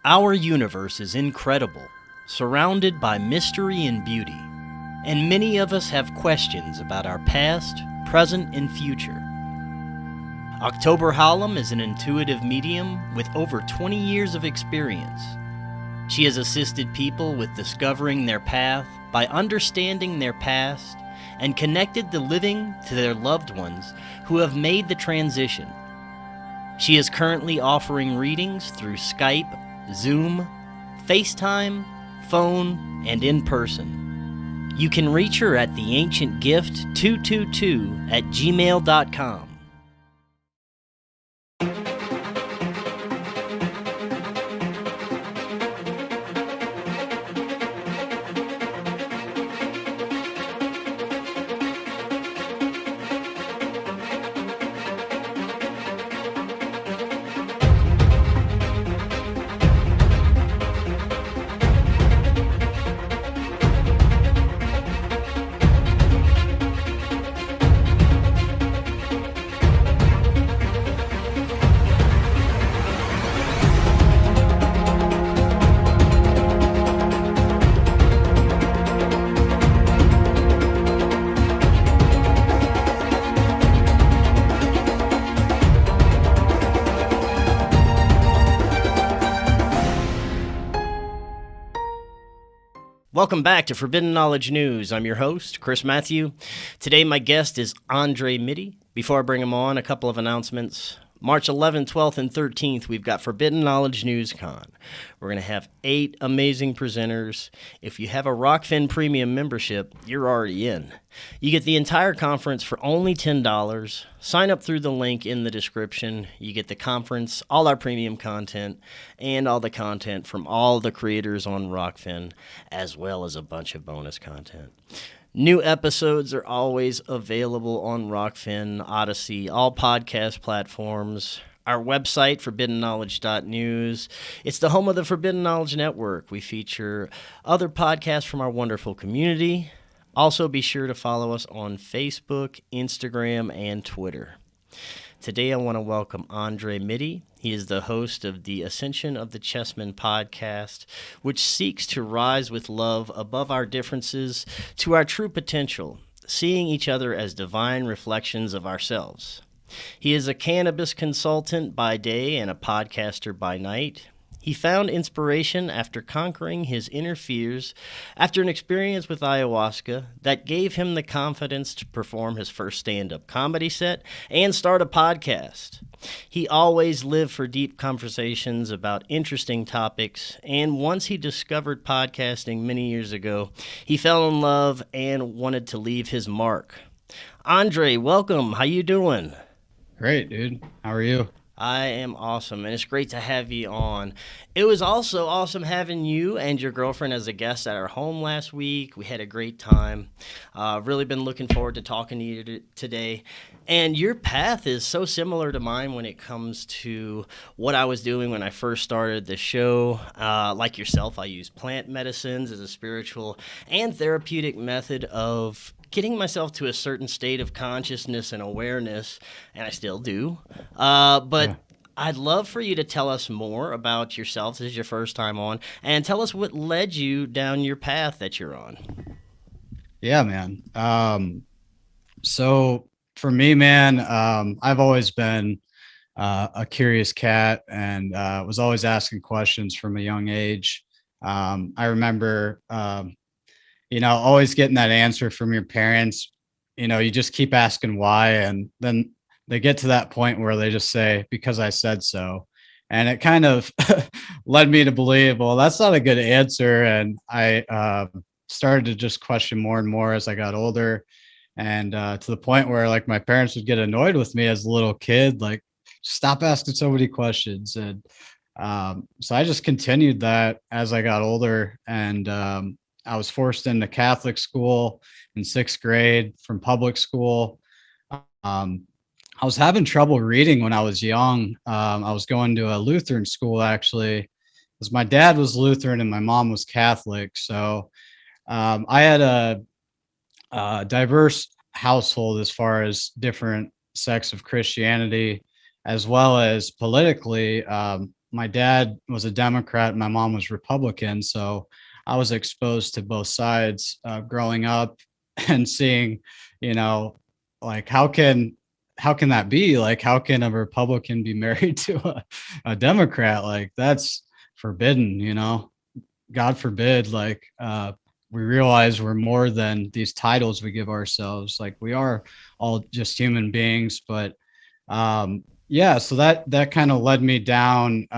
Our universe is incredible, surrounded by mystery and beauty, and many of us have questions about our past, present, and future. October Hallam is an intuitive medium with over 20 years of experience. She has assisted people with discovering their path by understanding their past and connected the living to their loved ones who have made the transition. She is currently offering readings through Skype, Zoom, FaceTime, phone, and in person. You can reach her at theancientgift222@gmail.com. Welcome back to Forbidden Knowledge News. I'm your host, Chris Matthew. Today my guest is Mytty. Before I bring him on, a couple of announcements. March 11th, 12th, and 13th, we've got Forbidden Knowledge News Con. We're going to have 8 amazing presenters. If you have a Rokfin Premium membership, you're already in. You get the entire conference for only $10. Sign up through the link in the description. You get the conference, all our premium content, and all the content from all the creators on Rokfin, as well as a bunch of bonus content. New episodes are always available on Rokfin, Odysee, all podcast platforms. Our website, forbiddenknowledge.news. It's the home of the Forbidden Knowledge Network. We feature other podcasts from our wonderful community. Also, be sure to follow us on Facebook, Instagram, and Twitter. Today, I want to welcome Mytty. He is the host of the Ascension of the Chessman podcast, which seeks to rise with love above our differences to our true potential, seeing each other as divine reflections of ourselves. He is a cannabis consultant by day and a podcaster by night. He found inspiration after conquering his inner fears after an experience with ayahuasca that gave him the confidence to perform his first stand-up comedy set and start a podcast. He always lived for deep conversations about interesting topics, and once he discovered podcasting many years ago, he fell in love and wanted to leave his mark. Andre, welcome. How you doing? Great, dude. How are you? I am awesome, and it's great to have you on. It was also awesome having you and your girlfriend as a guest at our home last week. We had a great time. Really been looking forward to talking to you today. And your path is so similar to mine when it comes to what I was doing when I first started the show. Like yourself, I use plant medicines as a spiritual and therapeutic method of getting myself to a certain state of consciousness and awareness, and I still do. But I'd love for you to tell us more about yourself. This is your first time on, and tell us what led you down your path that you're on. Yeah, man. So for me, man, I've always been a curious cat and was always asking questions from a young age. I remember always getting that answer from your parents. You just keep asking why, and then they get to that point where they just say, because I said so. And it kind of led me to believe, well, that's not a good answer. And I started to just question more and more as I got older. And to the point where like my parents would get annoyed with me as a little kid, like, stop asking so many questions. And so I just continued that as I got older. And I was forced into Catholic school in 6th grade from public school. I was having trouble reading when I was young. I was going to a Lutheran school, actually, because my dad was Lutheran and my mom was Catholic. So I had a diverse household as far as different sects of Christianity, as well as politically. my dad was a Democrat, my mom was Republican, so I was exposed to both sides growing up and seeing, you know, like how can that be? Like, how can a Republican be married to a Democrat? Like, that's forbidden, you know. God forbid, like, we realize we're more than these titles we give ourselves. Like, we are all just human beings. But yeah, so that kind of led me down,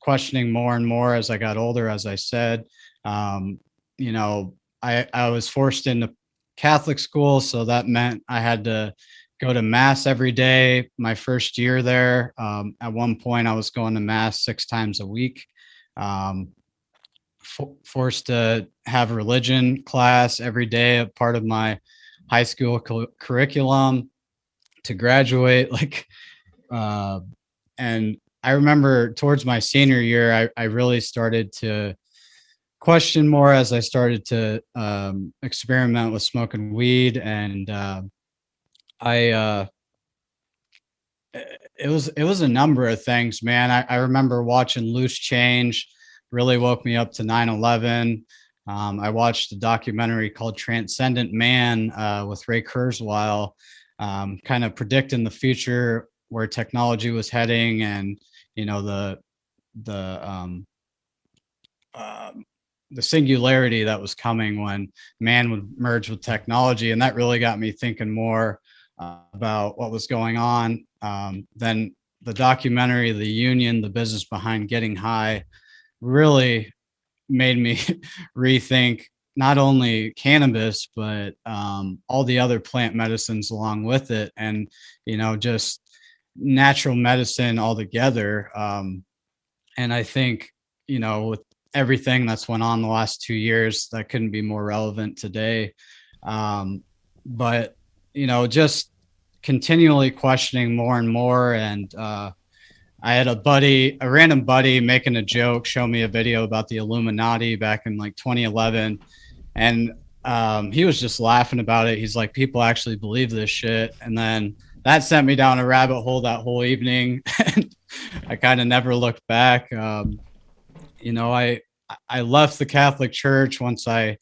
questioning more and more as I got older. As I said, um, you know, I was forced into Catholic school, so that meant I had to go to mass every day. My first year there, at one point, I was going to mass 6 times a week. Um, Forced to have religion class every day, a part of my high school curriculum to graduate. Like, uh, and I remember towards my senior year, I really started to question more as I started to experiment with smoking weed. And I, it was a number of things, man. I remember watching Loose Change, really woke me up to 9/11. I watched a documentary called Transcendent Man with Ray Kurzweil, kind of predicting the future where technology was heading, and you know the um, the singularity that was coming when man would merge with technology, and that really got me thinking more about what was going on. Then the documentary, The Union, the business behind getting high, really made me rethink not only cannabis but all the other plant medicines along with it, and you know, just natural medicine altogether. And I think, you know, with everything that's went on the last 2 years, that couldn't be more relevant today. But you know, just continually questioning more and more. And I had a random buddy making a joke, show me a video about the Illuminati back in like 2011. And he was just laughing about it. He's like, people actually believe this shit. And then that sent me down a rabbit hole that whole evening. And I kind of never looked back. You know, I left the Catholic Church once I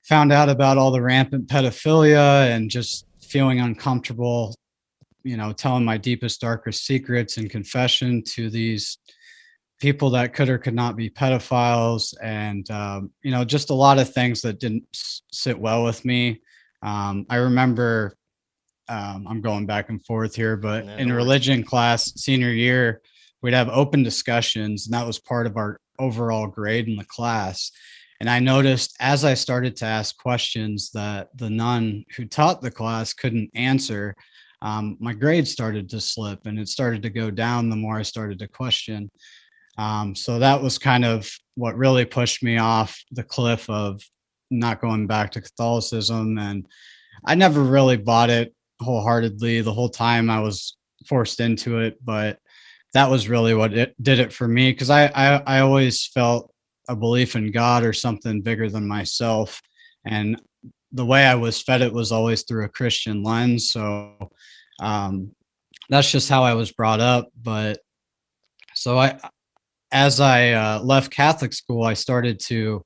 found out about all the rampant pedophilia and just feeling uncomfortable, you know, telling my deepest, darkest secrets and confession to these people that could or could not be pedophiles. And, you know, just a lot of things that didn't sit well with me. I remember, I'm going back and forth here, but in religion class, senior year, we'd have open discussions, and that was part of our overall grade in the class. And I noticed as I started to ask questions that the nun who taught the class couldn't answer, my grades started to slip, and it started to go down the more I started to question. So that was kind of what really pushed me off the cliff of not going back to Catholicism. And I never really bought it wholeheartedly the whole time I was forced into it, but that was really what did it for me, because I always felt a belief in God or something bigger than myself. And the way I was fed it was always through a Christian lens. So that's just how I was brought up. But so as I left Catholic school, I started to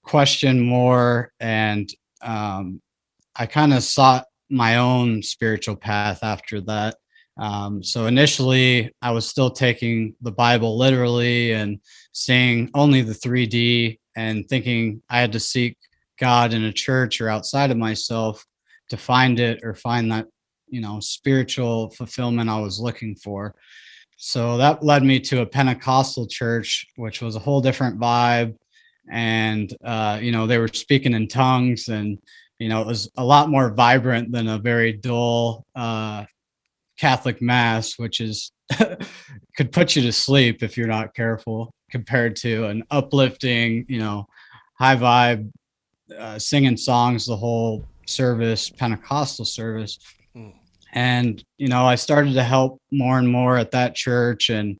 question more, and I kind of sought my own spiritual path after that. So initially, I was still taking the Bible literally and seeing only the 3D and thinking I had to seek God in a church or outside of myself to find it, or find that, you know, spiritual fulfillment I was looking for. So that led me to a Pentecostal church, which was a whole different vibe. And, you know, they were speaking in tongues, and, you know, it was a lot more vibrant than a very dull Catholic mass, which is could put you to sleep if you're not careful, compared to an uplifting, you know, high vibe, singing songs the whole service, Pentecostal service. And, you know, I started to help more and more at that church. And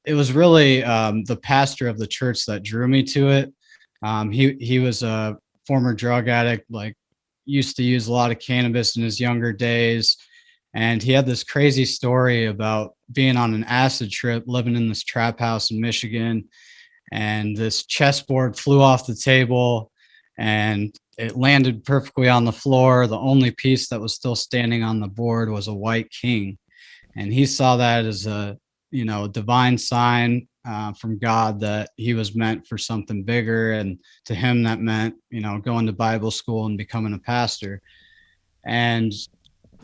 it was really the pastor of the church that drew me to it. He was a former drug addict, like used to use a lot of cannabis in his younger days. And he had this crazy story about being on an acid trip, living in this trap house in Michigan, and this chessboard flew off the table and it landed perfectly on the floor. The only piece that was still standing on the board was a white king. And he saw that as a, divine sign from God that he was meant for something bigger. And to him, that meant, going to Bible school and becoming a pastor. And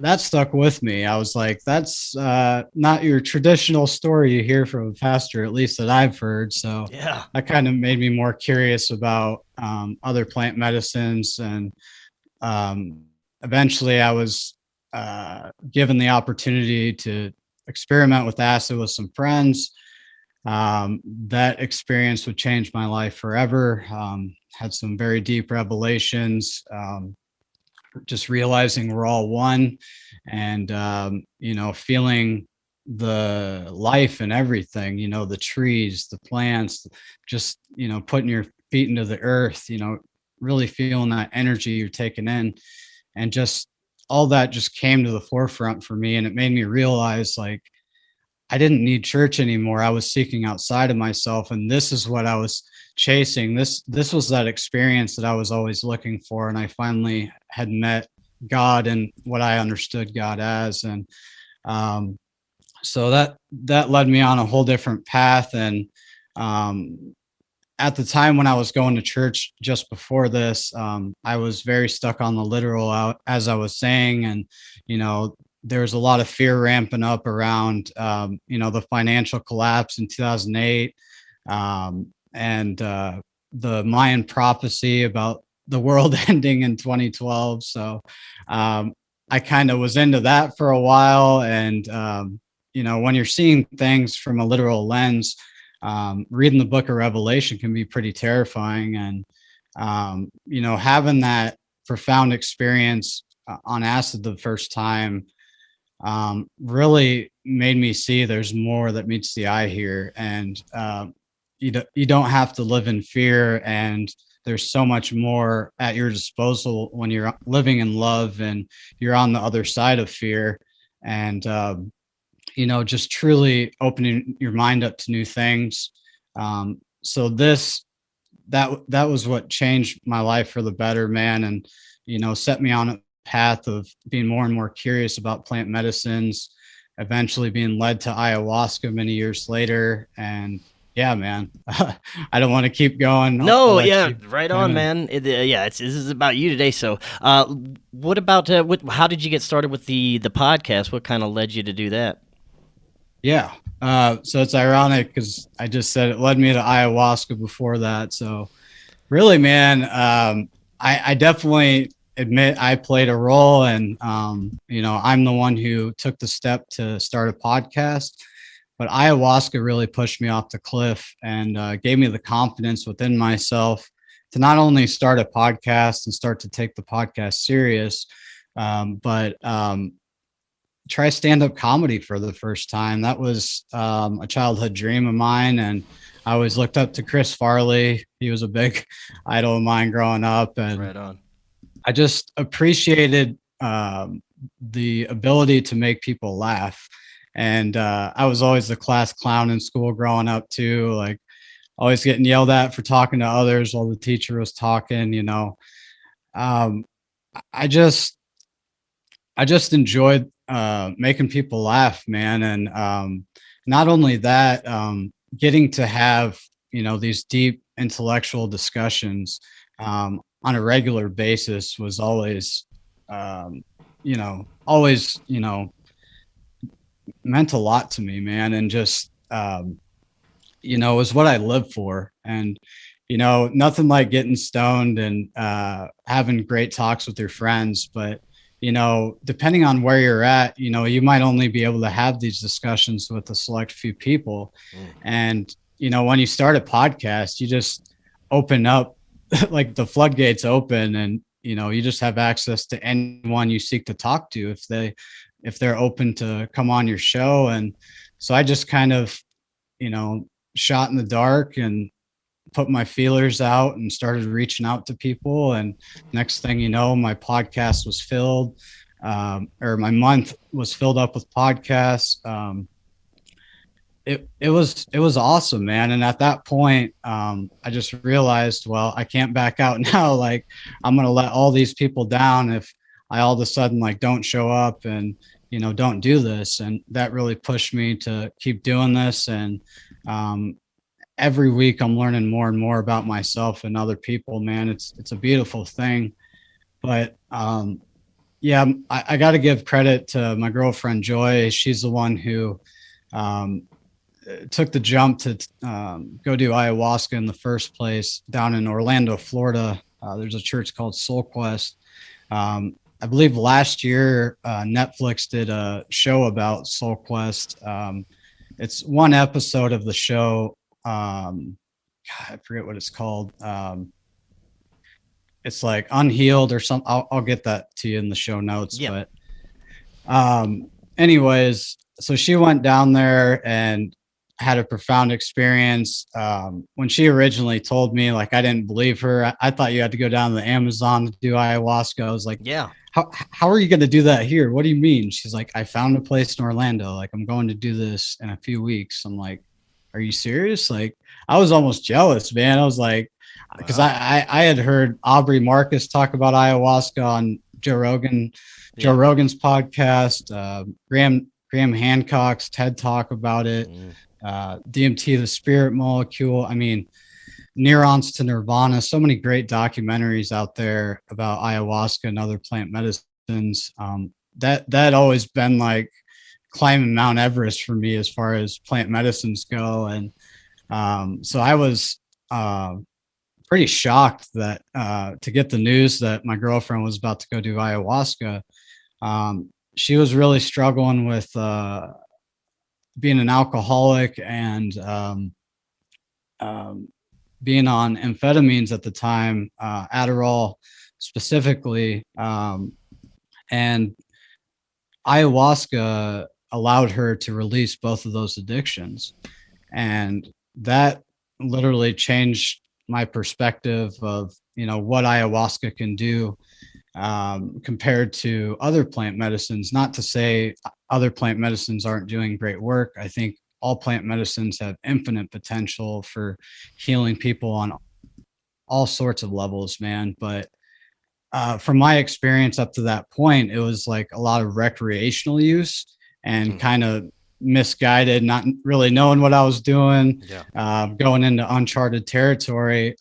that stuck with me. I was like, that's not your traditional story you hear from a pastor, at least that I've heard. So Yeah. that kind of made me more curious about other plant medicines. And eventually I was given the opportunity to experiment with acid with some friends. That experience would change my life forever. Had some very deep revelations. Just realizing we're all one, and feeling the life and everything, the trees, the plants, just putting your feet into the earth, really feeling that energy you're taking in, and just all that just came to the forefront for me. And it made me realize, like, I didn't need church anymore. I was seeking outside of myself, and this is what I was chasing. This was that experience that I was always looking for, and I finally had met God and what I understood God as. And so that led me on a whole different path. And at the time when I was going to church just before this, I was very stuck on the literal out, as I was saying, and there was a lot of fear ramping up around, the financial collapse in 2008, and the Mayan prophecy about the world ending in 2012. So I kind of was into that for a while. And, when you're seeing things from a literal lens, reading the book of Revelation can be pretty terrifying. And, having that profound experience on acid the first time really made me see there's more that meets the eye here. And you don't have to live in fear, and there's so much more at your disposal when you're living in love and you're on the other side of fear. And just truly opening your mind up to new things. So that was what changed my life for the better, man. And set me on a path of being more and more curious about plant medicines, eventually being led to ayahuasca many years later. And yeah, man, I don't want to keep going. No, yeah, right on, man. This is about you today. So, what about how did you get started with the podcast? What kind of led you to do that? Yeah. So it's ironic because I just said it led me to ayahuasca before that. So really, man, I definitely admit I played a role, and I'm the one who took the step to start a podcast. But ayahuasca really pushed me off the cliff and gave me the confidence within myself to not only start a podcast and start to take the podcast serious, but try stand-up comedy for the first time. That was a childhood dream of mine, and I always looked up to Chris Farley. He was a big idol of mine growing up, and right on. I just appreciated the ability to make people laugh. And I was always the class clown in school growing up too, like always getting yelled at for talking to others while the teacher was talking. I just enjoyed making people laugh, man. And not only that, getting to have, these deep intellectual discussions on a regular basis was always, always, meant a lot to me, man. And just, was what I live for. And, nothing like getting stoned and having great talks with your friends. But, depending on where you're at, you might only be able to have these discussions with a select few people. And, when you start a podcast, you just open up like the floodgates open, and, you just have access to anyone you seek to talk to if they're open to come on your show. And so I just kind of, shot in the dark and put my feelers out and started reaching out to people. And next thing you know, my podcast was filled. or my month was filled up with podcasts. It was awesome, man. And at that point, I just realized, well, I can't back out now. Like, I'm gonna let all these people down if I all of a sudden like don't show up and don't do this. And that really pushed me to keep doing this. And um, every week I'm learning more and more about myself and other people, man. It's a beautiful thing. But yeah, I got to give credit to my girlfriend Joy. She's the one who um, took the jump to go do ayahuasca in the first place down in Orlando, Florida. There's a church called Soul Quest. I believe last year Netflix did a show about Soul Quest. It's one episode of the show. God, I forget what it's called. It's like Unhealed or something. I'll get that to you in the show notes. Yeah. But anyways, so she went down there and had a profound experience. When she originally told me, like, I didn't believe her. I thought you had to go down to the Amazon to do ayahuasca. I was like, Yeah. How are you going to do that here? What do you mean? She's like, I found a place in Orlando. Like, I'm going to do this in a few weeks. I'm like, are you serious? Like, I was almost jealous, man. I was like, because I had heard Aubrey Marcus talk about ayahuasca on Joe Rogan's podcast, Graham Hancock's TED Talk about it, DMT, the spirit molecule. I mean, Neurons to Nirvana, so many great documentaries out there about ayahuasca and other plant medicines. That always been like climbing Mount Everest for me as far as plant medicines go. And so I was pretty shocked that to get the news that my girlfriend was about to go do ayahuasca. She was really struggling with being an alcoholic and being on amphetamines at the time, Adderall specifically, and ayahuasca allowed her to release both of those addictions. And that literally changed my perspective of, what ayahuasca can do compared to other plant medicines. Not to say other plant medicines aren't doing great work. I think all plant medicines have infinite potential for healing people on all sorts of levels, man. But from my experience up to that point, it was like a lot of recreational use and kind of misguided, not really knowing what I was doing, going into uncharted territory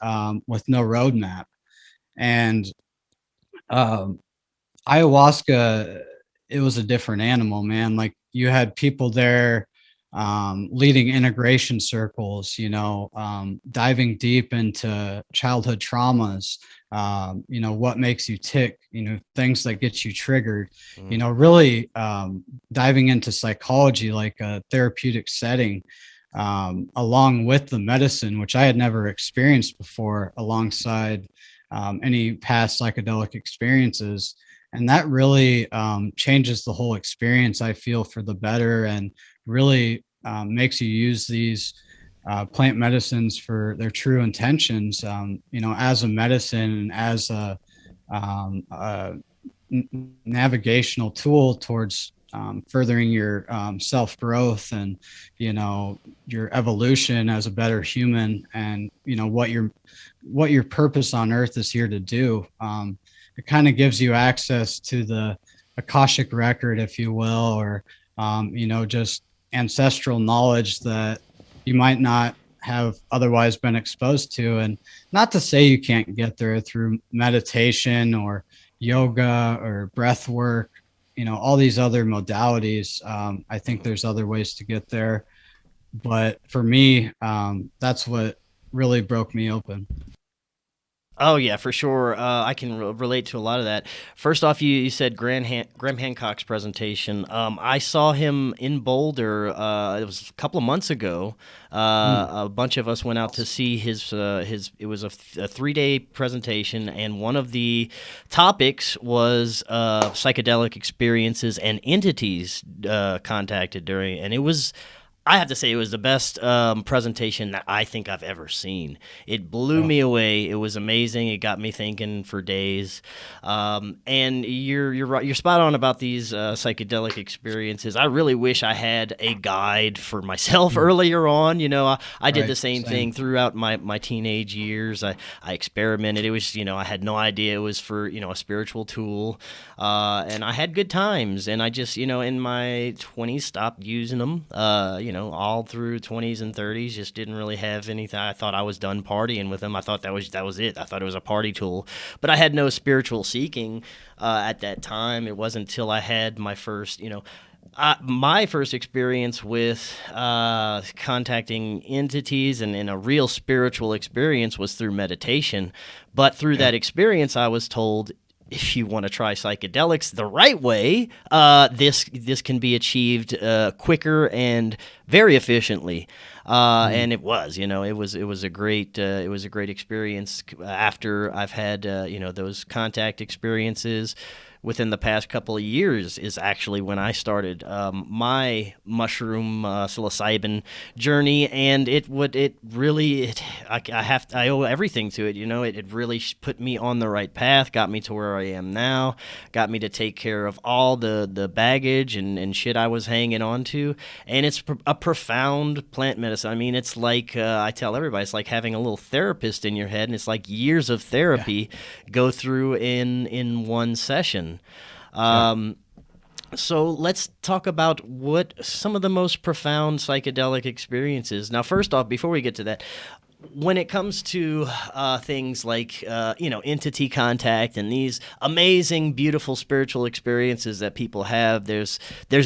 with no roadmap. And ayahuasca, it was a different animal, man. Like, you had people there leading integration circles, diving deep into childhood traumas, what makes you tick, things that get you triggered, really diving into psychology like a therapeutic setting, along with the medicine, which I had never experienced before, alongside any past psychedelic experiences. And that really changes the whole experience, I feel, for the better, and really makes you use these plant medicines for their true intentions, as a medicine and as a navigational tool towards furthering your self-growth and, your evolution as a better human, and, what your purpose on earth is here to do. It kind of gives you access to the Akashic record, if you will, or, just ancestral knowledge that you might not have otherwise been exposed to. And not to say you can't get there through meditation or yoga or breath work, all these other modalities. I think there's other ways to get there. But for me, that's what really broke me open. Oh, yeah, for sure. I can relate to a lot of that. First off, you said Graham Hancock's presentation. I saw him in Boulder. It was a couple of months ago. A bunch of us went out to see his. It was a 3-day presentation, and one of the topics was psychedelic experiences and entities contacted during. And it was I have to say it was the best presentation that I think I've ever seen. It blew Yeah. me away. It was amazing. It got me thinking for days. And you're right. You're spot on about these psychedelic experiences. I really wish I had a guide for myself Mm. earlier on. I did Right. the same Same. thing throughout my teenage years. I experimented. It was I had no idea it was for a spiritual tool, and I had good times. And I just in my 20s stopped using them. All through 20s and 30s, just didn't really have anything. I thought I was done partying with them. I thought that was it. I thought it was a party tool, but I had no spiritual seeking at that time. It wasn't until I had my first experience with contacting entities and a real spiritual experience was through meditation. But through Yeah. that experience, I was told, if you want to try psychedelics the right way, this can be achieved quicker and very efficiently. Mm. And it was a great experience. After I've had those contact experiences within the past couple of years is actually when I started my mushroom psilocybin journey, and I owe everything to it. It really put me on the right path, got me to where I am now, got me to take care of all the baggage and shit I was hanging on to, and it's a profound plant medicine. I mean, it's like I tell everybody, it's like having a little therapist in your head, and it's like years of Yeah. therapy go through in one session. Yeah. So let's talk about what some of the most profound psychedelic experiences. Now, first off, before we get to that, when it comes to things like entity contact and these amazing, beautiful spiritual experiences that people have, there's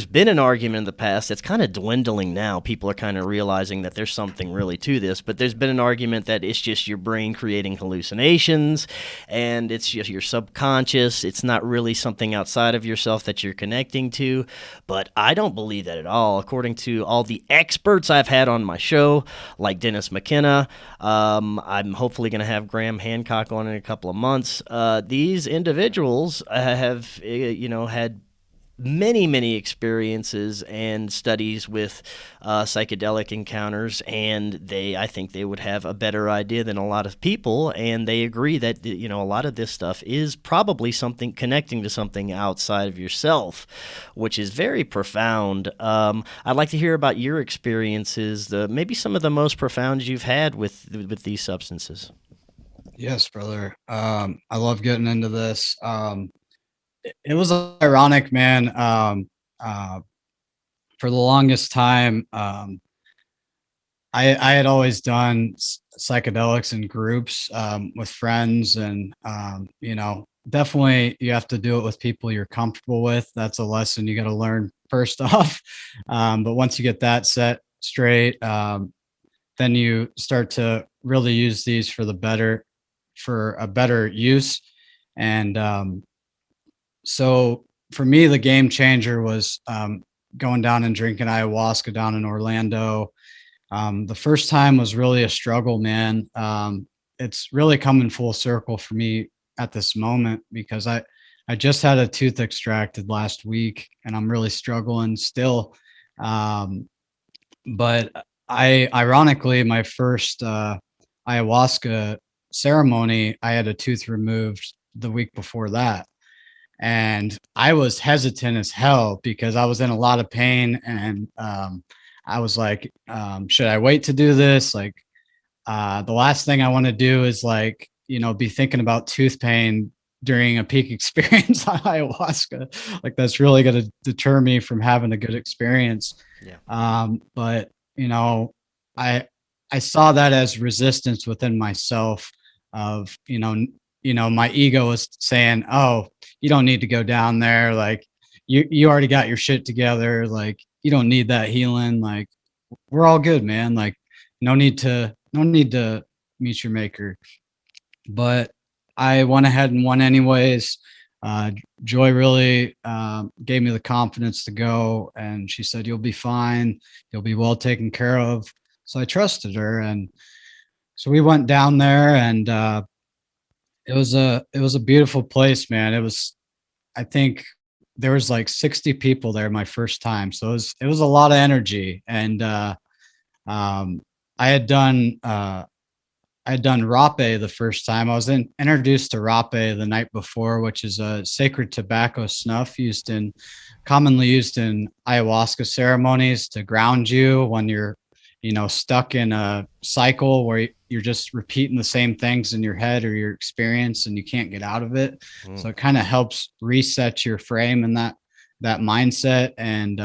been an argument in the past that's kind of dwindling now. People are kind of realizing that there's something really to this, but there's been an argument that it's just your brain creating hallucinations, and it's just your subconscious. It's not really something outside of yourself that you're connecting to. But I don't believe that at all. According to all the experts I've had on my show, like Dennis McKenna. I'm hopefully going to have Graham Hancock on in a couple of months. These individuals have, had many, many experiences and studies with psychedelic encounters, and I think they would have a better idea than a lot of people, and they agree that a lot of this stuff is probably something connecting to something outside of yourself, which is very profound. I'd like to hear about your experiences, maybe some of the most profound you've had with these substances. Yes, brother. I love getting into this. It was ironic, man. For the longest time, I had always done psychedelics in groups with friends, and definitely you have to do it with people you're comfortable with. That's a lesson you got to learn first off. But once you get that set straight, then you start to really use these for a better use. And so for me, the game changer was going down and drinking ayahuasca down in Orlando. The first time was really a struggle, man. It's really coming full circle for me at this moment because I just had a tooth extracted last week and I'm really struggling still. Um, but ironically, my first ayahuasca ceremony, I had a tooth removed the week before that. And I was hesitant as hell because I was in a lot of pain, and I was like, should I wait to do this? Like, the last thing I want to do is like, be thinking about tooth pain during a peak experience on ayahuasca. Like, that's really going to deter me from having a good experience. Yeah. But I I saw that as resistance within myself of my ego was saying, oh, you don't need to go down there, like you already got your shit together, like you don't need that healing, like we're all good, man, like no need to meet your maker. But I went ahead and won anyways. uh, Joy really gave me the confidence to go, and she said, you'll be fine, you'll be well taken care of. So I trusted her, and so we went down there, and it was a beautiful place, man. It was, I think, there was like 60 people there my first time. So it was a lot of energy. And I had done rape the first time. I was introduced to rape the night before, which is a sacred tobacco snuff commonly used in ayahuasca ceremonies to ground you when you're, stuck in a cycle where you're just repeating the same things in your head or your experience and you can't get out of it. So it kind of helps reset your frame and that mindset and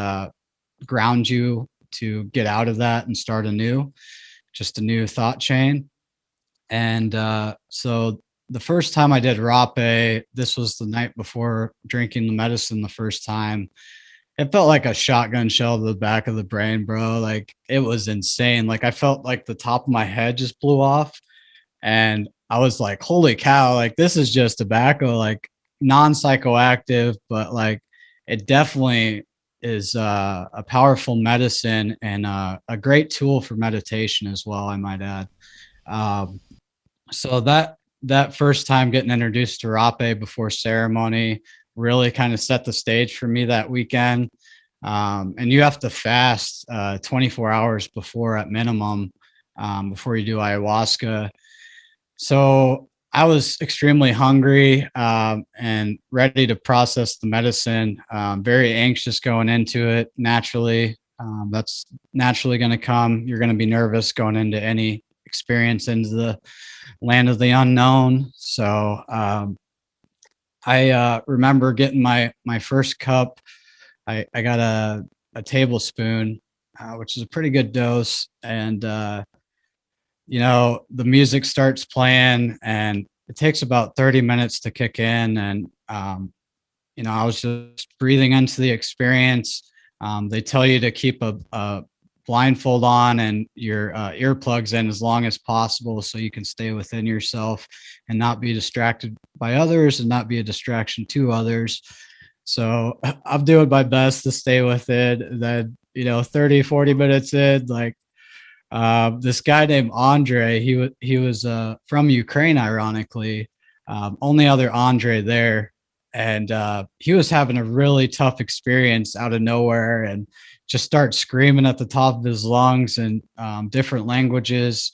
ground you to get out of that and start just a new thought chain. And so the first time I did rape, this was the night before drinking the medicine the first time. It felt like a shotgun shell to the back of the brain, bro. Like it was insane. Like I felt like the top of my head just blew off. And I was like, holy cow, like this is just tobacco, like non-psychoactive, but like it definitely is a powerful medicine and a great tool for meditation as well, I might add. So that first time getting introduced to rape before ceremony really kind of set the stage for me that weekend. And you have to fast 24 hours before at minimum before you do ayahuasca. So I was extremely hungry and ready to process the medicine, very anxious going into it naturally. That's naturally going to come. You're going to be nervous going into any experience into the land of the unknown. So I remember getting my first cup. I got a tablespoon, which is a pretty good dose. And, the music starts playing and it takes about 30 minutes to kick in. And, I was just breathing into the experience. They tell you to keep a blindfold on and your earplugs in as long as possible so you can stay within yourself and not be distracted by others and not be a distraction to others. So I'm doing my best to stay with it. And then, 30, 40 minutes in, like this guy named Andre, he was from Ukraine, ironically, only other Andre there. And he was having a really tough experience out of nowhere and just start screaming at the top of his lungs in different languages.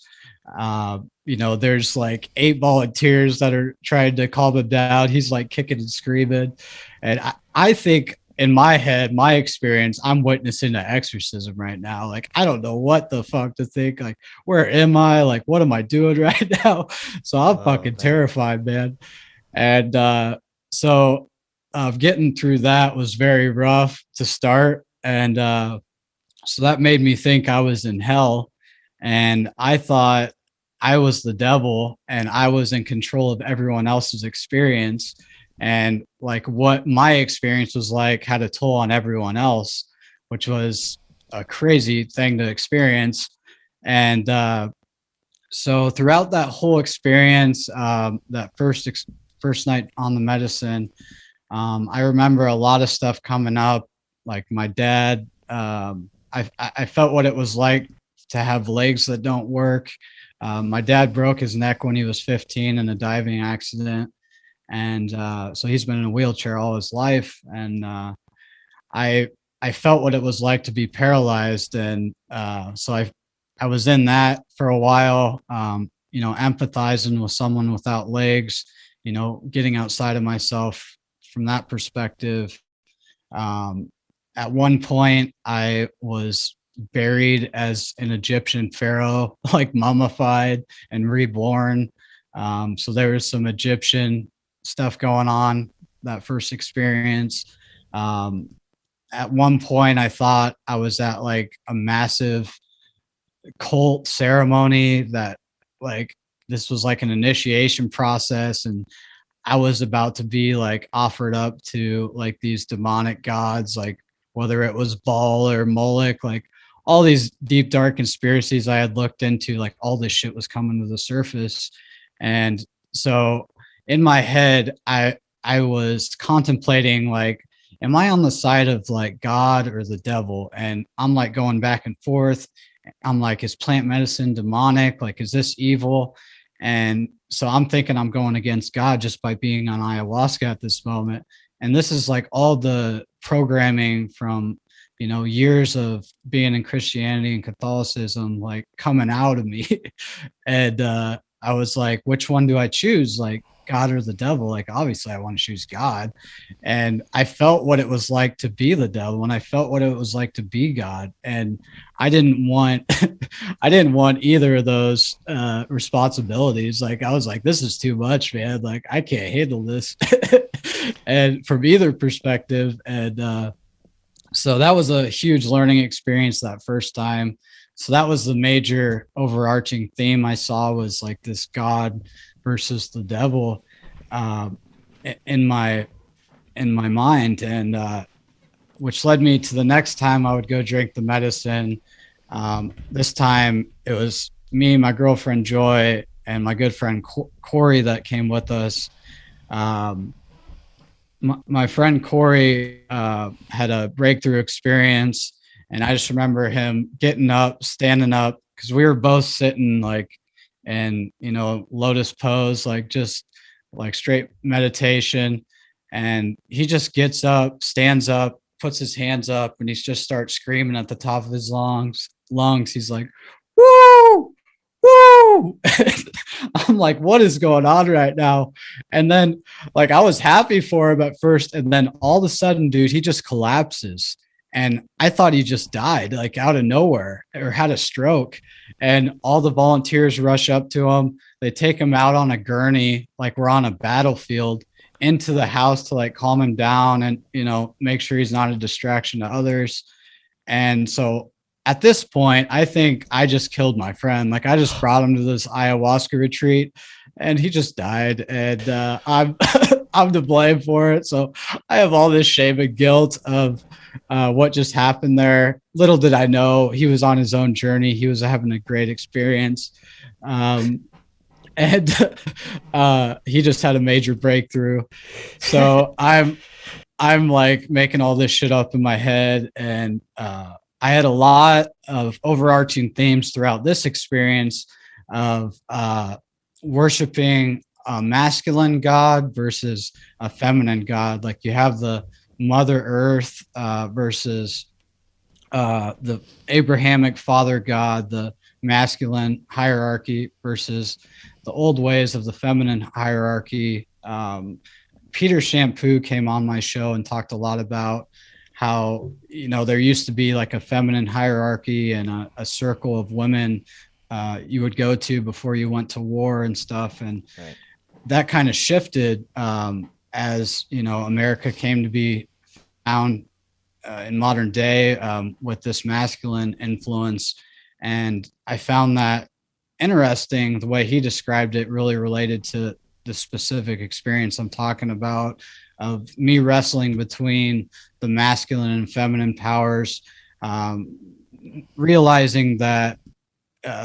There's like 8 volunteers that are trying to calm him down. He's like kicking and screaming. And I think in my head, my experience, I'm witnessing an exorcism right now. Like, I don't know what the fuck to think. Like, where am I? Like, what am I doing right now? So I'm fucking terrified, man. And so getting through that was very rough to start. And so that made me think I was in hell. And I thought I was the devil and I was in control of everyone else's experience. And like what my experience was like had a toll on everyone else, which was a crazy thing to experience. And so throughout that whole experience, that first night on the medicine, I remember a lot of stuff coming up, like my dad. I felt what it was like to have legs that don't work. My dad broke his neck when he was 15 in a diving accident. And so he's been in a wheelchair all his life. And I felt what it was like to be paralyzed. And so I was in that for a while, empathizing with someone without legs, getting outside of myself from that perspective. At one point, I was buried as an Egyptian pharaoh, like mummified and reborn. So there was some Egyptian stuff going on that first experience. At one point, I thought I was at like a massive cult ceremony that like this was like an initiation process, and I was about to be like offered up to like these demonic gods, like whether it was Baal or Moloch, like all these deep, dark conspiracies I had looked into, like all this shit was coming to the surface. And so in my head, I was contemplating like, am I on the side of like God or the devil? And I'm like going back and forth. I'm like, is plant medicine demonic? Like, is this evil? And so I'm thinking I'm going against God just by being on ayahuasca at this moment. And this is like all the programming from, years of being in Christianity and Catholicism, like coming out of me. And I was like, which one do I choose? Like God or the devil? Like, obviously I want to choose God. And I felt what it was like to be the devil, and I felt what it was like to be God. And I didn't want, I didn't want either of those responsibilities. Like, I was like, this is too much, man. Like, I can't handle this. And from either perspective. And so that was a huge learning experience that first time. So that was the major overarching theme I saw, was like this God versus the devil in my mind. And which led me to the next time I would go drink the medicine. This time it was me, my girlfriend Joy, and my good friend Cory that came with us. My friend Cory had a breakthrough experience, and I just remember him getting up, standing up, because we were both sitting like in, lotus pose, like just like straight meditation. And he just gets up, stands up, puts his hands up, and he just starts screaming at the top of his lungs. He's like, woo, woo. I'm like, what is going on right now? And then like, I was happy for him at first. And then all of a sudden, dude, he just collapses. And I thought he just died, like out of nowhere, or had a stroke. And all the volunteers rush up to him. They take him out on a gurney, like we're on a battlefield, into the house to like calm him down and, make sure he's not a distraction to others. And so at this point, I think I just killed my friend. Like, I just brought him to this ayahuasca retreat, and he just died. And I'm I'm to blame for it. So I have all this shame and guilt of what just happened there. Little did I know he was on his own journey. He was having a great experience. And he just had a major breakthrough. So I'm like making all this shit up in my head. And I had a lot of overarching themes throughout this experience of worshiping a masculine God versus a feminine God. Like, you have the Mother Earth versus the Abrahamic father God, the masculine hierarchy, versus the old ways of the feminine hierarchy. Peter Shampoo came on my show and talked a lot about how, there used to be like a feminine hierarchy and a circle of women you would go to before you went to war and stuff. And right. That kind of shifted as, America came to be found in modern day with this masculine influence. And I found that interesting. The way he described it really related to the specific experience I'm talking about, of me wrestling between the masculine and feminine powers, realizing that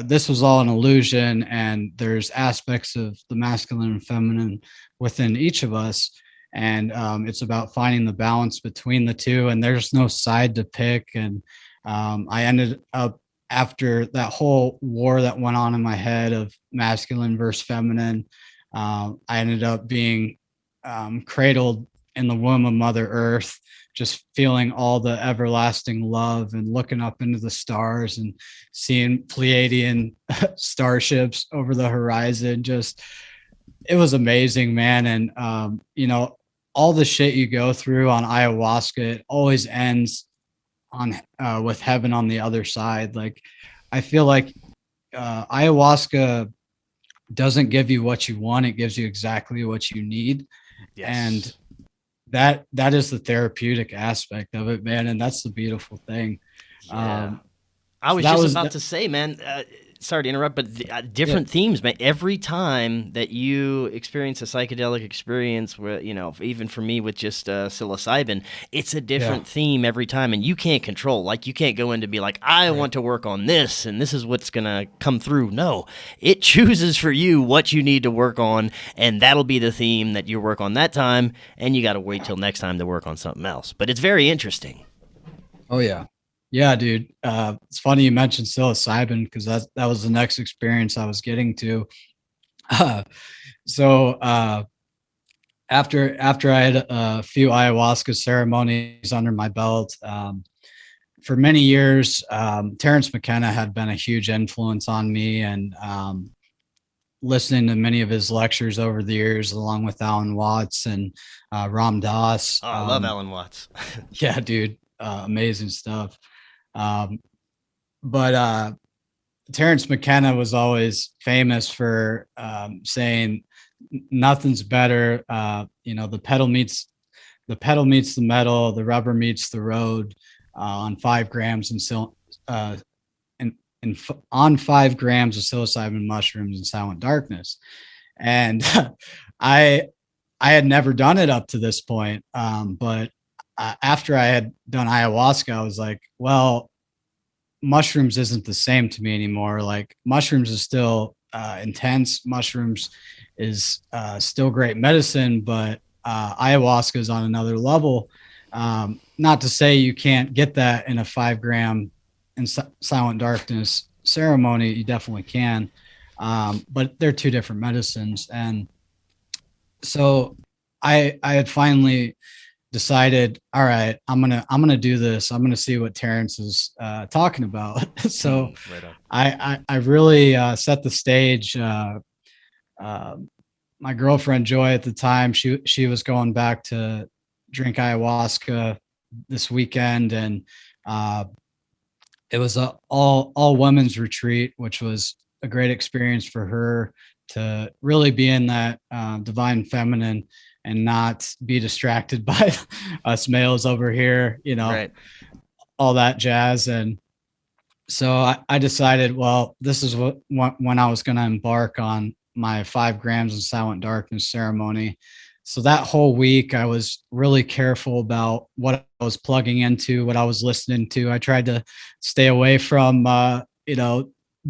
this was all an illusion, and there's aspects of the masculine and feminine within each of us. And it's about finding the balance between the two, and there's no side to pick. And I ended up, after that whole war that went on in my head of masculine versus feminine, I ended up being cradled in the womb of Mother Earth, just feeling all the everlasting love and looking up into the stars and seeing Pleiadian starships over the horizon. Just, it was amazing, man. And, all the shit you go through on ayahuasca, it always ends on with heaven on the other side. Like, I feel like ayahuasca doesn't give you what you want. It gives you exactly what you need. Yes. And that is the therapeutic aspect of it, man. And that's the beautiful thing. Yeah. I was just about to say, man, sorry to interrupt, but different themes, man. Every time that you experience a psychedelic experience, where, even for me with just psilocybin, it's a different theme every time, and you can't control. Like, you can't go in to be like, I want to work on this, and this is what's gonna come through. No, it chooses for you what you need to work on, and that'll be the theme that you work on that time, and you got to wait till next time to work on something else. But it's very interesting. Oh yeah. Yeah, dude. It's funny you mentioned psilocybin, because that was the next experience I was getting to. So after I had a few ayahuasca ceremonies under my belt, for many years, Terrence McKenna had been a huge influence on me, and listening to many of his lectures over the years, along with Alan Watts and Ram Dass. Oh, I love Alan Watts. Yeah, dude, amazing stuff. But Terrence McKenna was always famous for saying nothing's better. The pedal meets the metal, the rubber meets the road on 5 grams on 5 grams of psilocybin mushrooms in silent darkness. And I had never done it up to this point, but after I had done ayahuasca, I was like, well, mushrooms isn't the same to me anymore. Like, mushrooms is still intense. Mushrooms is still great medicine, but ayahuasca is on another level. Not to say you can't get that in a 5 gram in silent darkness ceremony. You definitely can. But they're two different medicines. And so I had finally decided, all right, I'm gonna do this. I'm gonna see what Terrence is talking about. So right I really set the stage. My girlfriend Joy at the time, she was going back to drink ayahuasca this weekend, and it was a all women's retreat, which was a great experience for her to really be in that divine feminine and not be distracted by us males over here, right. All that jazz. And so I decided, well, this is when I was going to embark on my 5 grams of silent darkness ceremony. So that whole week, I was really careful about what I was plugging into, what I was listening to. I tried to stay away from,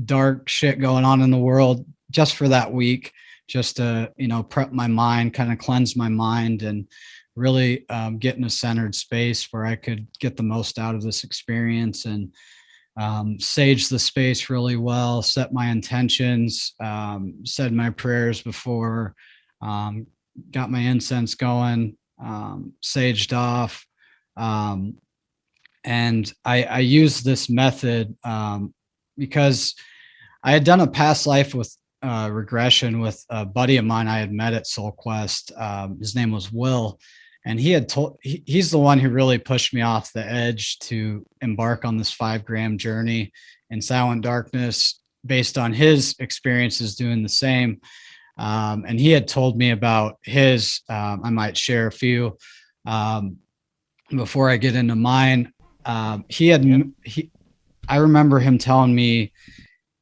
dark shit going on in the world just for that week, just to, prep my mind, kind of cleanse my mind, and really get in a centered space where I could get the most out of this experience, and sage the space really well, set my intentions, said my prayers before, got my incense going, saged off. And I used this method because I had done a past life with regression with a buddy of mine I had met at Soul Quest. His name was Will. And he's the one who really pushed me off the edge to embark on this 5 gram journey in silent darkness based on his experiences doing the same. And he had told me about his, I might share a few before I get into mine. I remember him telling me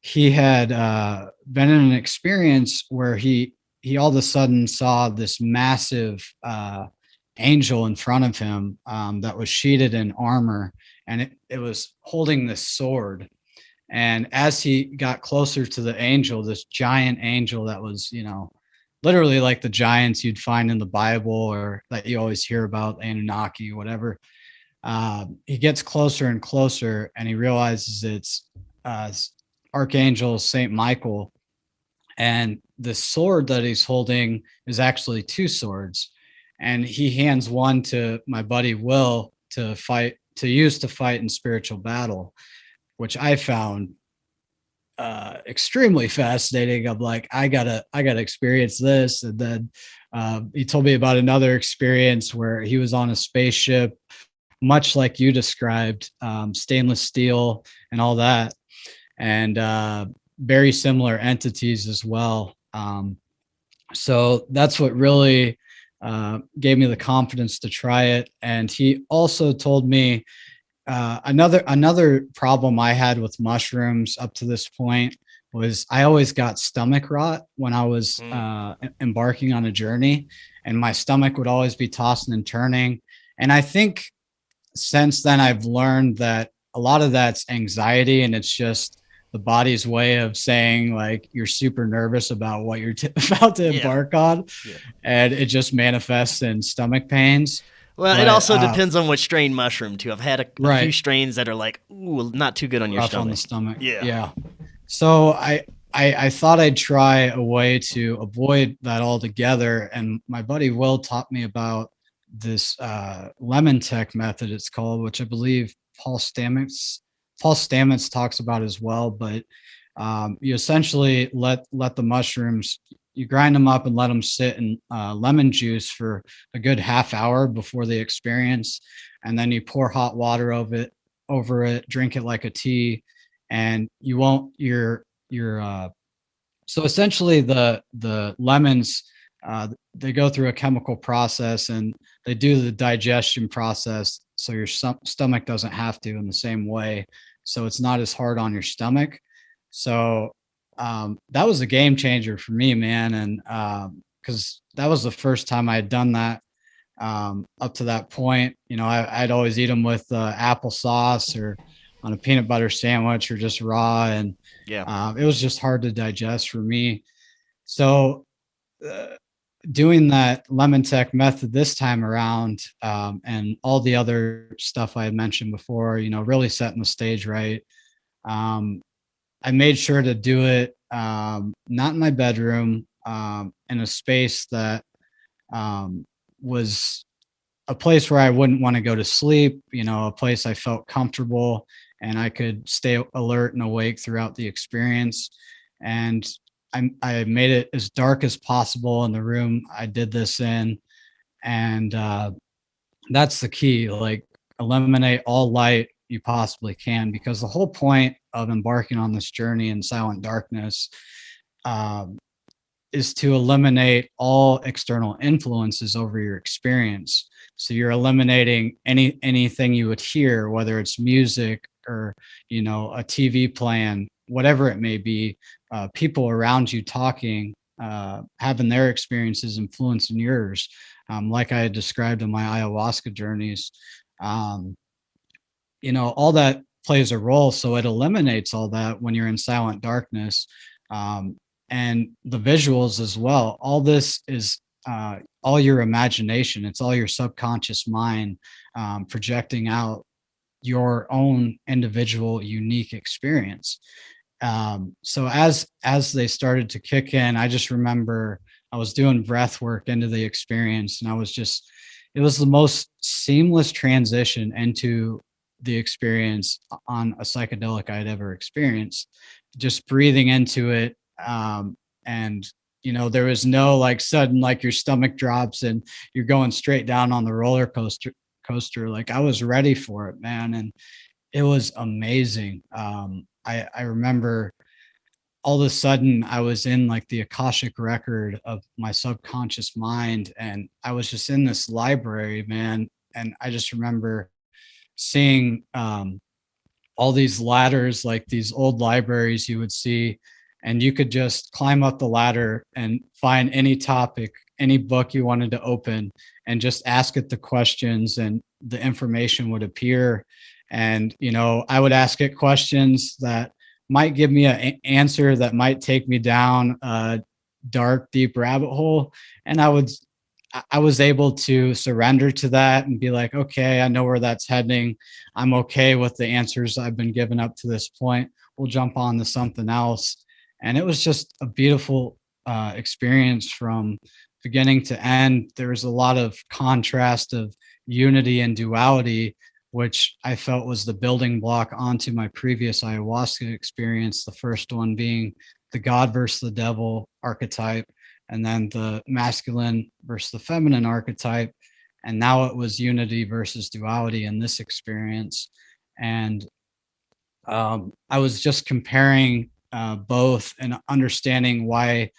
he had been in an experience where he all of a sudden saw this massive angel in front of him that was sheeted in armor, and it was holding this sword. And as he got closer to the angel, this giant angel that was, literally like the giants you'd find in the Bible or that you always hear about, Anunnaki, whatever, he gets closer and closer, and he realizes it's Archangel Saint Michael. And the sword that he's holding is actually 2 swords. And he hands one to my buddy Will to use to fight in spiritual battle, which I found extremely fascinating. I'm like, I gotta experience this. And then he told me about another experience where he was on a spaceship, much like you described, stainless steel and all that, and very similar entities as well. So that's what really gave me the confidence to try it. And he also told me another problem I had with mushrooms up to this point was I always got stomach rot when I was embarking on a journey, and my stomach would always be tossing and turning. And I think since then I've learned that a lot of that's anxiety, and it's just the body's way of saying like you're super nervous about what you're about to embark on, and it just manifests in stomach pains. Well, it also depends on what strain mushroom too. I've had a few strains that are like, ooh, not too good on your stomach. On the stomach. Yeah. So I I thought I'd try a way to avoid that altogether. And my buddy Will taught me about this lemon tech method, it's called, which I believe Paul Stamets talks about as well. But you essentially let the mushrooms, you grind them up and let them sit in lemon juice for a good half hour before the experience, and then you pour hot water over it, drink it like a tea, and you won't your so essentially the lemons, they go through a chemical process and they do the digestion process so your stomach doesn't have to in the same way, so it's not as hard on your stomach. So that was a game changer for me, man. And because that was the first time I had done that. Up to that point, I'd always eat them with applesauce or on a peanut butter sandwich or just raw. And Yeah. it was just hard to digest for me. So doing that lemon tech method this time around, and all the other stuff I had mentioned before, really setting the stage right. Um, I made sure to do it not in my bedroom, in a space that was a place where I wouldn't want to go to sleep, a place I felt comfortable and I could stay alert and awake throughout the experience. And I made it as dark as possible in the room I did this in. And that's the key, like eliminate all light you possibly can, because the whole point of embarking on this journey in silent darkness um, is to eliminate all external influences over your experience. So you're eliminating anything you would hear, whether it's music or a TV plan, whatever it may be, people around you talking, having their experiences influencing yours, like I had described in my ayahuasca journeys. Um, all that plays a role. So it eliminates all that when you're in silent darkness. And the visuals as well. All this is all your imagination. It's all your subconscious mind projecting out your own individual unique experience. So as they started to kick in, I just remember I was doing breath work into the experience, and it was the most seamless transition into the experience on a psychedelic I'd ever experienced. Just breathing into it, and there was no like sudden, like your stomach drops and you're going straight down on the roller coaster. Like I was ready for it, man, and it was amazing. I remember all of a sudden I was in like the Akashic record of my subconscious mind, and I was just in this library, man. And I just remember seeing all these ladders, like these old libraries you would see, and you could just climb up the ladder and find any topic, any book you wanted to open, and just ask it the questions, and the information would appear. And I would ask it questions that might give me an answer that might take me down a dark, deep rabbit hole, and I was able to surrender to that and be like, okay, I know where that's heading. I'm okay with the answers I've been given up to this point. We'll jump on to something else. And it was just a beautiful experience from beginning to end. There was a lot of contrast of unity and duality, which I felt was the building block onto my previous ayahuasca experience. The first one being the God versus the devil archetype, and then the masculine versus the feminine archetype. And now it was unity versus duality in this experience. And I was just comparing both and understanding why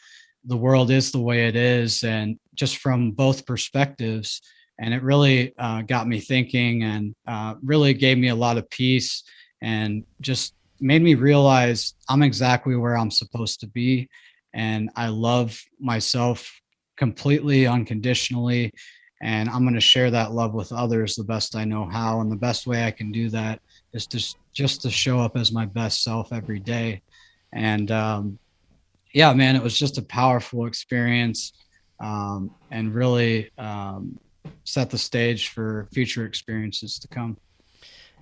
the world is the way it is, and just from both perspectives. And it really got me thinking, and really gave me a lot of peace, and just made me realize I'm exactly where I'm supposed to be. And I love myself completely, unconditionally. And I'm going to share that love with others the best I know how. And the best way I can do that is just to show up as my best self every day. And yeah, man, it was just a powerful experience, and really set the stage for future experiences to come.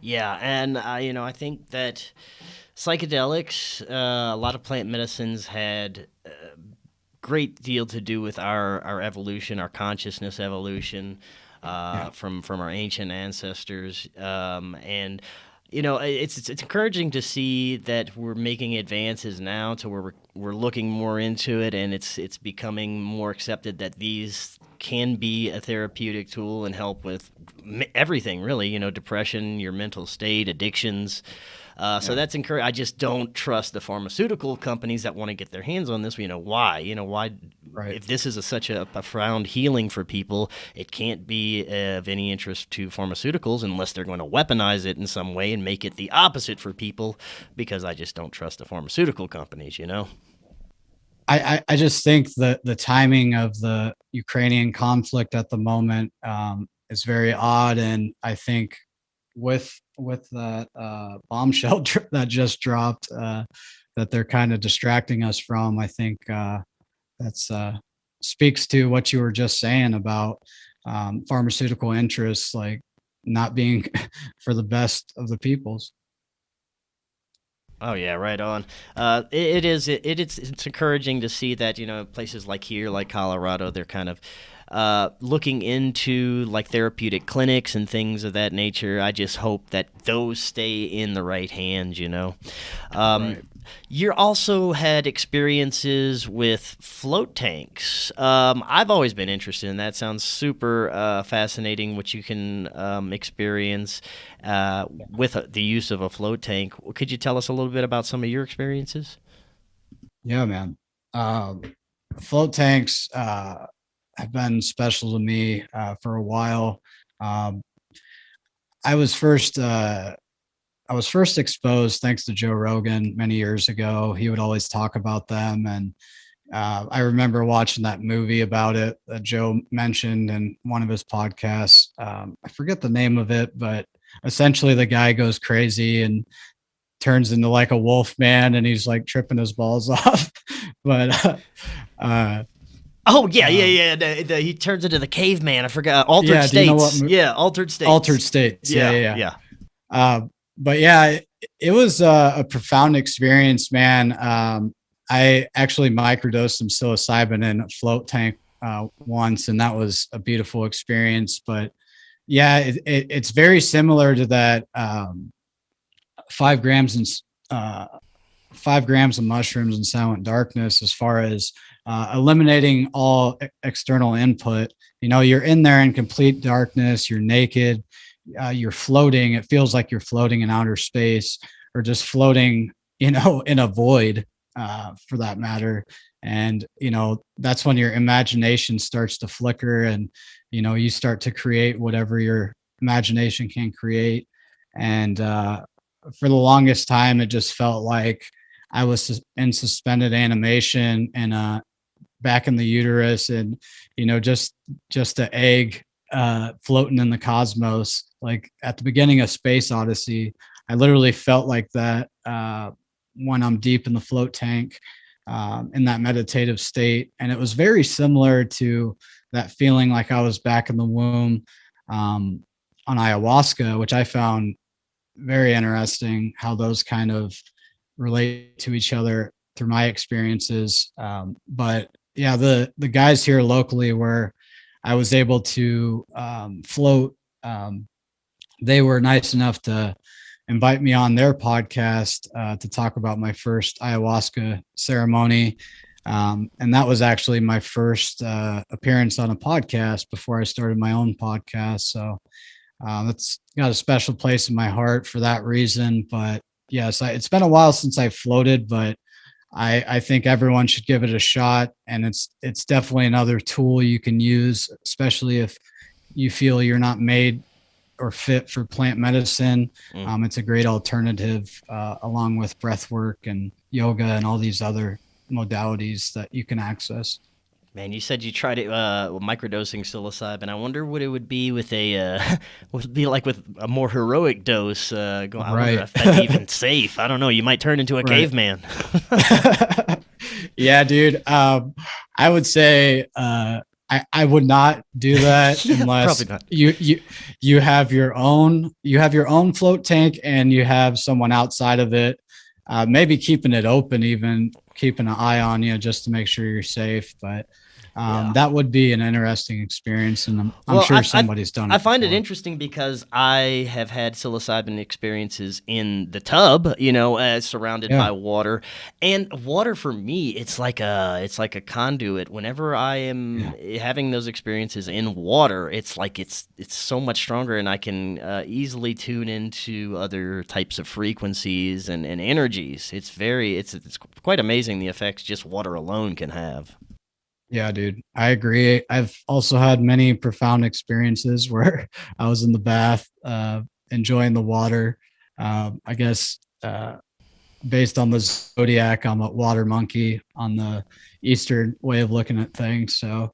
Yeah, and I think that psychedelics, a lot of plant medicines had a great deal to do with our evolution, our consciousness evolution, Yeah. from our ancient ancestors, and it's encouraging to see that we're making advances now to where we're looking more into it, and it's becoming more accepted that these can be a therapeutic tool and help with everything, really. Depression, your mental state, addictions. So Yeah. that's encouraging. I just don't trust the pharmaceutical companies that want to get their hands on this. Why? Why? Right. If this is such a profound healing for people, it can't be of any interest to pharmaceuticals unless they're going to weaponize it in some way and make it the opposite for people. Because I just don't trust the pharmaceutical companies. I just think that the timing of the Ukrainian conflict at the moment is very odd, and I think with that bombshell that just dropped, that they're kind of distracting us from. I think that's speaks to what you were just saying about pharmaceutical interests, like not being for the best of the peoples. Oh yeah, right on. It's encouraging to see that places like here, like Colorado, they're kind of looking into like therapeutic clinics and things of that nature. I just hope that those stay in the right hands. Um, Right. you also had experiences with float tanks. I've always been interested in that. Sounds super fascinating what you can experience with the use of a float tank. Could you tell us a little bit about some of your experiences? Yeah, man. Float tanks have been special to me for a while. Um, I was first I was first exposed thanks to Joe Rogan many years ago. He would always talk about them, and I remember watching that movie about it that Joe mentioned in one of his podcasts. I forget the name of it, but essentially the guy goes crazy and turns into like a wolf man, and he's like tripping his balls off. But uh, Oh yeah, yeah, um, yeah. He turns into the caveman. I forgot. Altered yeah, do you know what? states. Yeah, altered Altered states. States. Yeah, Yeah, yeah, yeah. yeah. But yeah, it was a profound experience, man. I actually microdosed some psilocybin in a float tank once, and that was a beautiful experience. But yeah, it's very similar to that 5 grams and 5 grams of mushrooms in silent darkness, as far as eliminating all external input. You're in there in complete darkness, you're naked, you're floating. It feels like you're floating in outer space, or just floating, in a void, for that matter. And, that's when your imagination starts to flicker, and, you start to create whatever your imagination can create. And for the longest time, it just felt like I was in suspended animation, and back in the uterus, and just an egg floating in the cosmos. Like at the beginning of Space Odyssey, I literally felt like that when I'm deep in the float tank, in that meditative state. And it was very similar to that feeling like I was back in the womb, on ayahuasca, which I found very interesting how those kind of relate to each other through my experiences. But yeah, the guys here locally where I was able to float, they were nice enough to invite me on their podcast to talk about my first ayahuasca ceremony. And that was actually my first appearance on a podcast before I started my own podcast. So that's got a special place in my heart for that reason. But yes, it's been a while since I floated, but I think everyone should give it a shot. And it's definitely another tool you can use, especially if you feel you're not made or fit for plant medicine. Mm. It's a great alternative, along with breath work and yoga and all these other modalities that you can access. Man, you said you tried it microdosing psilocybin. I wonder what it would be with what it'd be like with a more heroic dose. I wonder Right. if that'd be even safe. I don't know. You might turn into a Right. caveman. Yeah, dude. I would say, I would not do that Yeah, unless probably not. you have your own float tank and you have someone outside of it, maybe keeping it open, even keeping an eye on you just to make sure you're safe. But Yeah. that would be an interesting experience, and I'm Well, sure somebody's done I it find it before. interesting because I have had psilocybin experiences in the tub, you know, surrounded by Yeah, water. And water for me, it's like a conduit. Whenever I am yeah, having those experiences in water, it's like it's so much stronger, and I can easily tune into other types of frequencies and energies. It's quite amazing the effects just water alone can have. yeah, dude. I agree. I've also had many profound experiences where I was in the bath, enjoying the water. I guess based on the zodiac, I'm a water monkey on the Eastern way of looking at things. So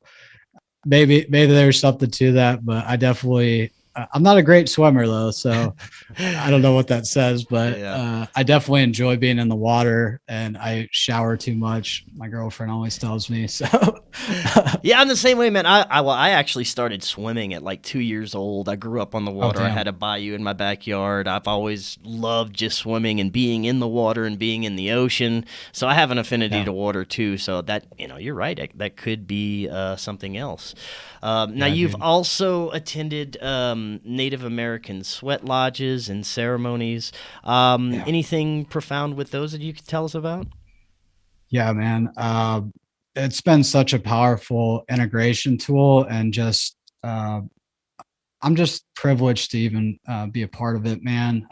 maybe there's something to that, but I definitely I'm not a great swimmer though, so I don't know what that says, but Yeah. I definitely enjoy being in the water, and I shower too much. My girlfriend always tells me so. Yeah, I'm the same way, man. I actually started swimming at like 2 years old. I grew up on the Oh water. I had damn. a bayou in my backyard. I've always loved just swimming and being in the water and being in the ocean. So I have an affinity Yeah, to water too. So that, you know, you're right. That could be something else. Now yeah, you've dude. also attended Native American sweat lodges and ceremonies. Yeah, Anything profound with those that you could tell us about? yeah, man. It's been such a powerful integration tool, and just uh, I'm just privileged to even be a part of it, man.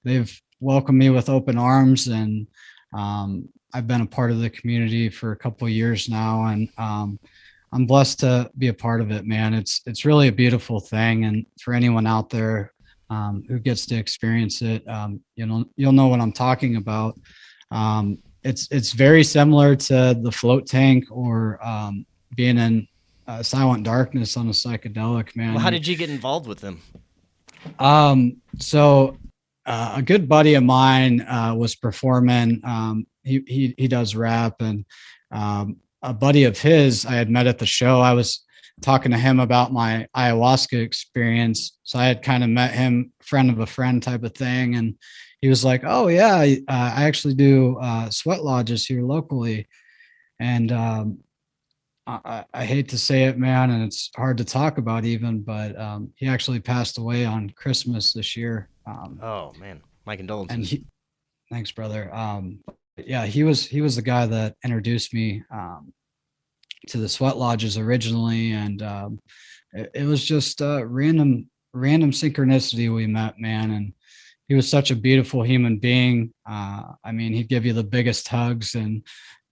They've welcomed me with open arms, and I've been a part of the community for a couple of years now, and I'm blessed to be a part of it, man. It's really a beautiful thing, and for anyone out there who gets to experience it, you'll know what I'm talking about. It's very similar to the float tank or being in silent darkness on a psychedelic, Well, man. how You did you get involved with them? so a good buddy of mine was performing. He does rap, and a buddy of his I had met at the show. I was talking to him about my ayahuasca experience, so I had kind of met him, friend of a friend type of thing, and he was like, "Oh yeah, I actually do sweat lodges here locally," and I hate to say it, man, and it's hard to talk about even, but he actually passed away on Christmas this year. Oh man, my And condolences. he, thanks, brother. Yeah, he was the guy that introduced me to the sweat lodges originally, and it was just random synchronicity we met, man, and he was such a beautiful human being. I mean, he'd give you the biggest hugs and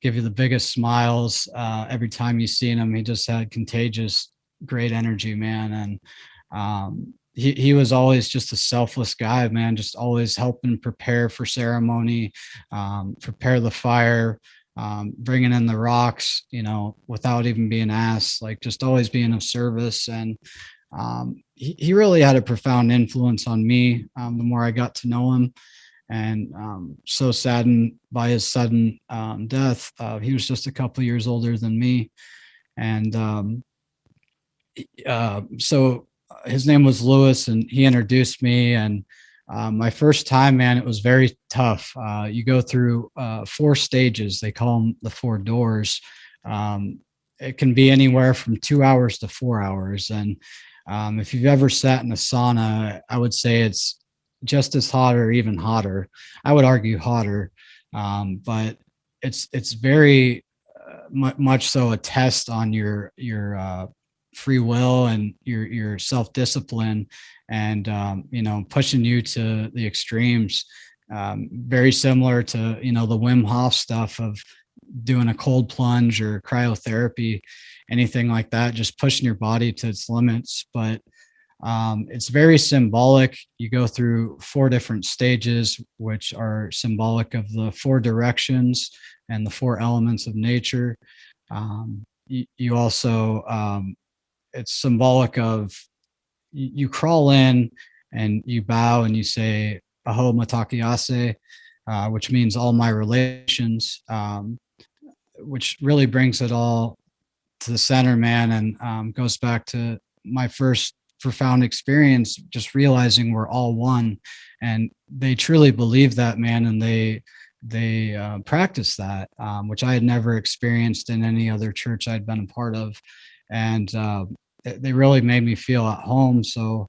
give you the biggest smiles every time you seen him. He just had contagious, great energy, man. And he was always just a selfless guy, man, just always helping prepare for ceremony, prepare the fire, bringing in the rocks, without even being asked, like just always being of service. And he really had a profound influence on me the more I got to know him. And so saddened by his sudden death. He was just a couple of years older than me. And so his name was Lewis, and he introduced me. And my first time, man, it was very tough. You go through 4 stages. They call them the 4 doors. It can be anywhere from 2 hours to 4 hours. And if you've ever sat in a sauna, I would say it's just as hot or even hotter. I would argue hotter, but it's very much so a test on your free will and your self discipline, and pushing you to the extremes. Very similar to the Wim Hof stuff of doing a cold plunge or cryotherapy, anything like that, just pushing your body to its limits. But it's very symbolic. You go through 4 different stages, which are symbolic of the 4 directions and the 4 elements of nature. You also, it's symbolic of you crawl in and you bow and you say, Aho Matakiase, which means all my relations, which really brings it all to the center, man, and goes back to my first profound experience, just realizing we're all one, and they truly believe that, man, and they practice that, which I had never experienced in any other church I'd been a part of, and they really made me feel at home. So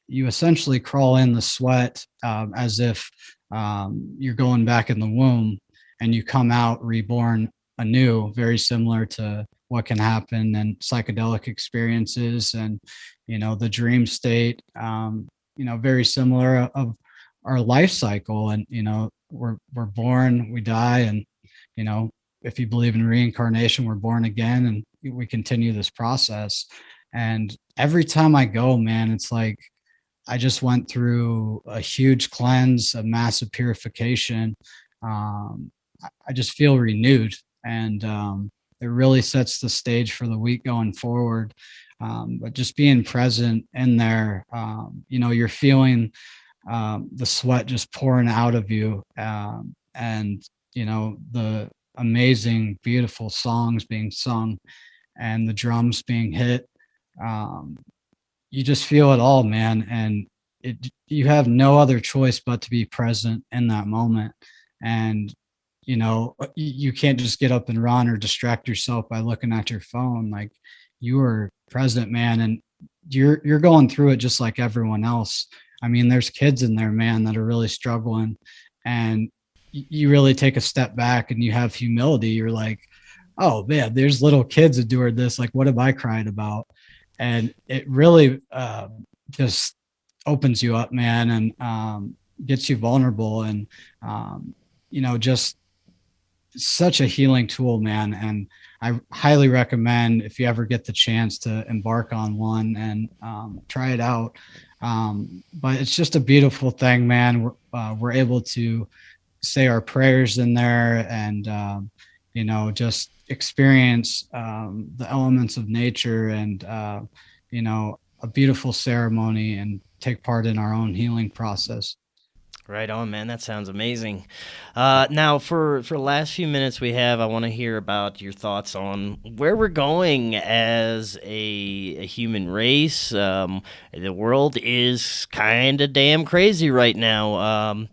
you essentially crawl in the sweat, as if you're going back in the womb, and you come out reborn anew, very similar to what can happen in psychedelic experiences and, the dream state, very similar of our life cycle. And, we're born, we die, and, if you believe in reincarnation, we're born again and we continue this process. And every time I go, man, it's like I just went through a huge cleanse, a massive purification. I just feel renewed, and it really sets the stage for the week going forward. But just being present in there, you're feeling the sweat just pouring out of you, and the amazing, beautiful songs being sung and the drums being hit. You just feel it all, man, and you have no other choice but to be present in that moment. And you can't just get up and run or distract yourself by looking at your phone. Like, you are present, man, and you're going through it just like everyone else. I mean, there's kids in there, man, that are really struggling, and you really take a step back and you have humility. You're like, oh man, there's little kids that do this. Like, what have I cried about? And it really just opens you up, man, and gets you vulnerable, and just such a healing tool, man. And I highly recommend, if you ever get the chance, to embark on one and try it out. But it's just a beautiful thing, man. We're able to say our prayers in there, and just experience the elements of nature, and a beautiful ceremony, and take part in our own healing process. Right on, man. That sounds amazing. Now, for the last few minutes we have, I want to hear about your thoughts on where we're going as a human race. The world is kind of damn crazy right now.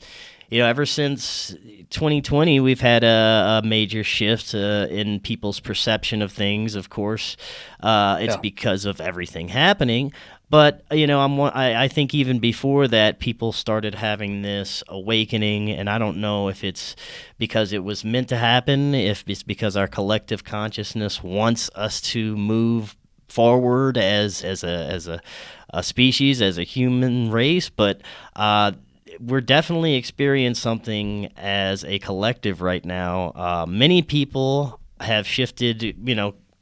Ever since 2020, we've had a major shift in people's perception of things. Of course, it's because of everything happening. But, I think even before that, people started having this awakening, and I don't know if it's because it was meant to happen, if it's because our collective consciousness wants us to move forward as a species, as a human race, but we're definitely experiencing something as a collective right now. Many people have shifted,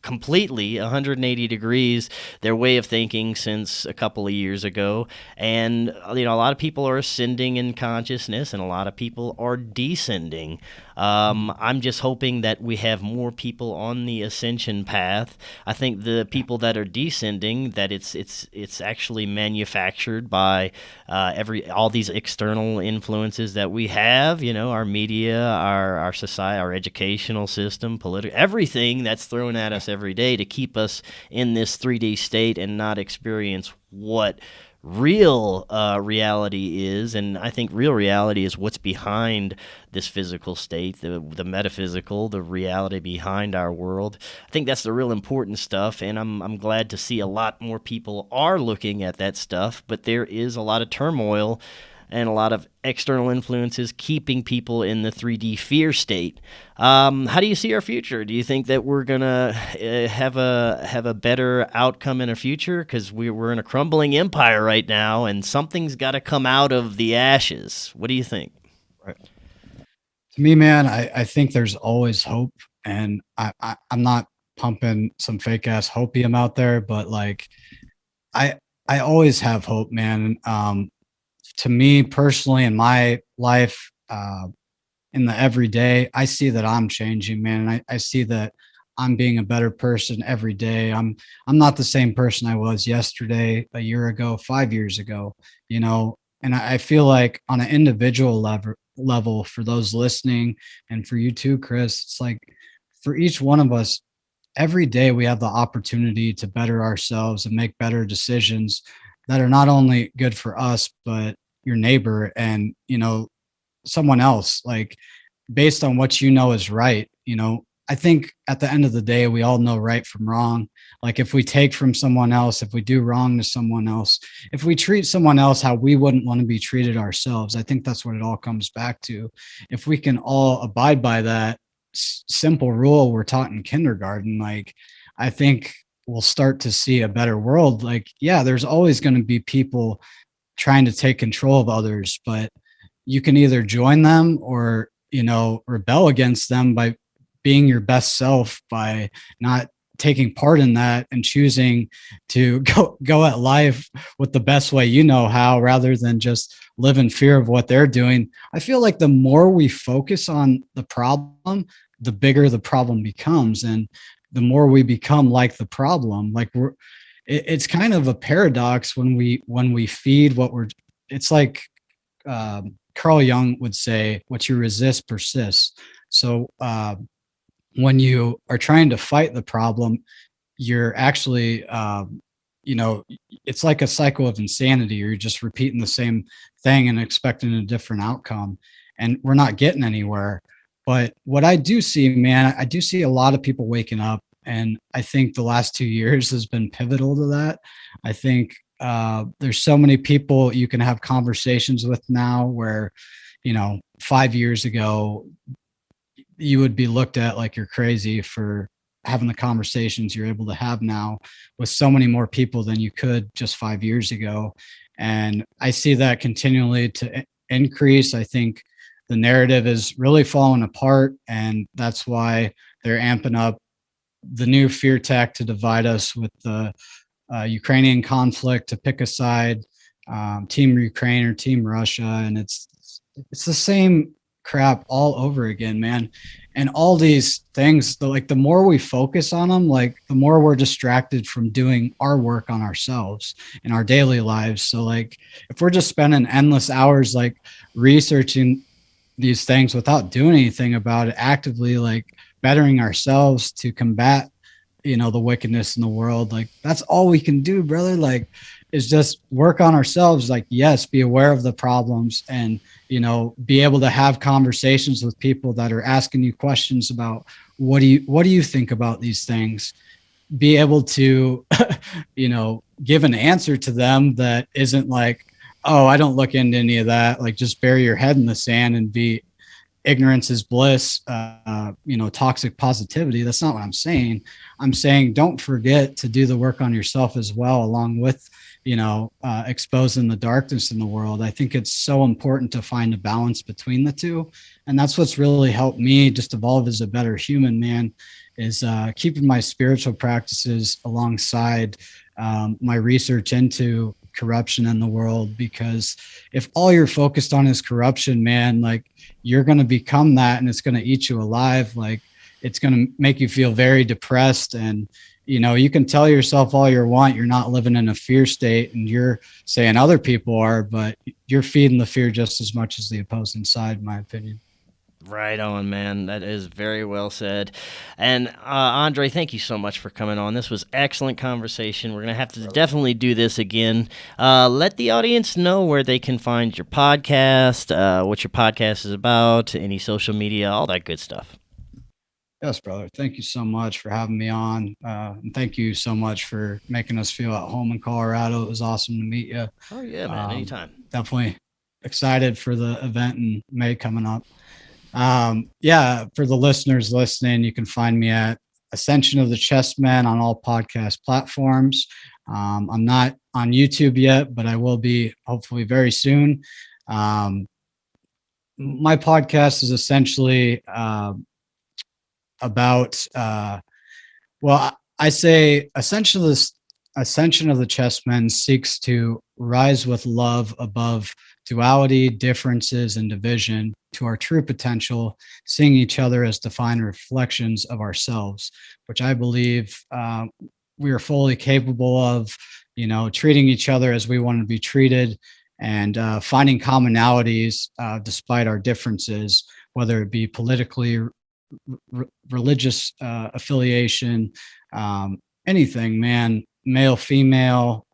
completely 180 degrees their way of thinking since a couple of years ago, and a lot of people are ascending in consciousness and a lot of people are descending. I'm just hoping that we have more people on the ascension path. I think the people that are descending, that it's actually manufactured by all these external influences that we have, our media, our society, our educational system, political, everything that's thrown at us every day to keep us in this 3D state and not experience what real reality is. And I think real reality is what's behind this physical state, the metaphysical, the reality behind our world. I think that's the real important stuff, and I'm glad to see a lot more people are looking at that stuff, but there is a lot of turmoil and a lot of external influences keeping people in the 3D fear state. How do you see our future? Do you think that we're gonna have a better outcome in our future? Because we're in a crumbling empire right now, and something's got to come out of the ashes. What do you think? Right. To me, man, I think there's always hope, and I'm not pumping some fake ass hopium out there, but like I always have hope, man. To me personally, in my life, in the everyday, I see that I'm changing, man. And I see that I'm being a better person every day. I'm not the same person I was yesterday, a year ago, 5 years ago, and I feel like on an individual level, for those listening, and for you too, Chris, it's like for each one of us, every day we have the opportunity to better ourselves and make better decisions that are not only good for us, but your neighbor and, someone else, like based on what you know is right. I think at the end of the day, we all know right from wrong. Like if we take from someone else, if we do wrong to someone else, if we treat someone else how we wouldn't want to be treated ourselves, I think that's what it all comes back to. If we can all abide by that simple rule we're taught in kindergarten, like I think we'll start to see a better world. Like, yeah, there's always going to be people trying to take control of others, but you can either join them or, rebel against them by being your best self, by not taking part in that and choosing to go at life with the best way you know how, rather than just live in fear of what they're doing. I feel like the more we focus on the problem, the bigger the problem becomes, and the more we become like the problem. Like it's kind of a paradox when we feed what we're. It's like Carl Jung would say, "What you resist persists." So when you are trying to fight the problem, you're actually, it's like a cycle of insanity. You're just repeating the same thing and expecting a different outcome, and we're not getting anywhere. But what I do see, man, I do see a lot of people waking up, and I think the last 2 years has been pivotal to that. I think there's so many people you can have conversations with now where, 5 years ago, you would be looked at like you're crazy for having the conversations you're able to have now with so many more people than you could just 5 years ago. And I see that continually to increase. I think the narrative is really falling apart, and that's why they're amping up the new fear tactic to divide us with the Ukrainian conflict, to pick a side, Team Ukraine or Team Russia. And it's the same crap all over again, man. And all these things, the more we focus on them, like the more we're distracted from doing our work on ourselves in our daily lives. So like if we're just spending endless hours like researching these things without doing anything about it actively, like bettering ourselves to combat, the wickedness in the world, like that's all we can do, brother. Like is just work on ourselves. Like, yes, be aware of the problems and, be able to have conversations with people that are asking you questions about what do you think about these things? Be able to, give an answer to them that isn't like, oh, I don't look into any of that. Like just bury your head in the sand and be ignorance is bliss, toxic positivity. That's not what I'm saying. I'm saying don't forget to do the work on yourself as well, along with, exposing the darkness in the world. I think it's so important to find a balance between the two. And that's what's really helped me just evolve as a better human, man, is keeping my spiritual practices alongside my research into corruption in the world. Because if all you're focused on is corruption, man, like you're going to become that and it's going to eat you alive. Like it's going to make you feel very depressed. And, you can tell yourself all you want, you're not living in a fear state, and you're saying other people are, but you're feeding the fear just as much as the opposing side, in my opinion. Right on, man. That is very well said. And Andre, thank you so much for coming on. This was excellent conversation. We're going to have to definitely do this again. Let the audience know where they can find your podcast, what your podcast is about, any social media, all that good stuff. Yes, brother. Thank you so much for having me on. And thank you so much for making us feel at home in Colorado. It was awesome to meet you. Oh, yeah, man. Anytime. Definitely excited for the event in May coming up. For the listeners listening, you can find me at Ascension of the Chessman on all podcast platforms. I'm not on YouTube yet, but I will be hopefully very soon. My podcast is essentially about, I say Ascension of the Chessman seeks to rise with love above duality, differences, and division to our true potential, seeing each other as defined reflections of ourselves, which I believe we are fully capable of, treating each other as we want to be treated, and finding commonalities despite our differences, whether it be politically, religious affiliation, anything, man, male, female,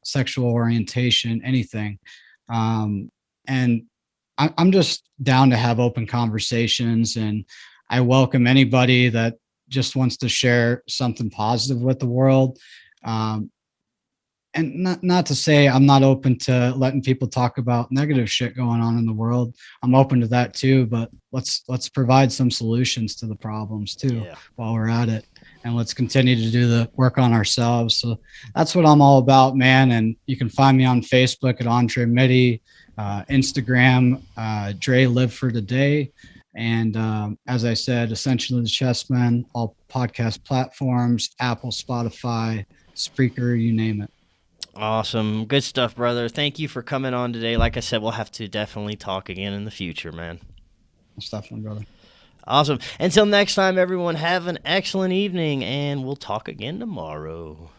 sexual orientation, anything. And I'm just down to have open conversations, and I welcome anybody that just wants to share something positive with the world. And not to say I'm not open to letting people talk about negative shit going on in the world. I'm open to that too, but let's provide some solutions to the problems too while we're at it. And let's continue to do the work on ourselves. So that's what I'm all about, man. And you can find me on Facebook at Andre Mytty, Instagram, Dre Live for Today. And as I said, Ascension the Chessman, all podcast platforms, Apple, Spotify, Spreaker, you name it. Awesome. Good stuff, brother. Thank you for coming on today. Like I said, we'll have to definitely talk again in the future, man. That's definitely, brother. Awesome. Until next time, everyone, have an excellent evening, and we'll talk again tomorrow.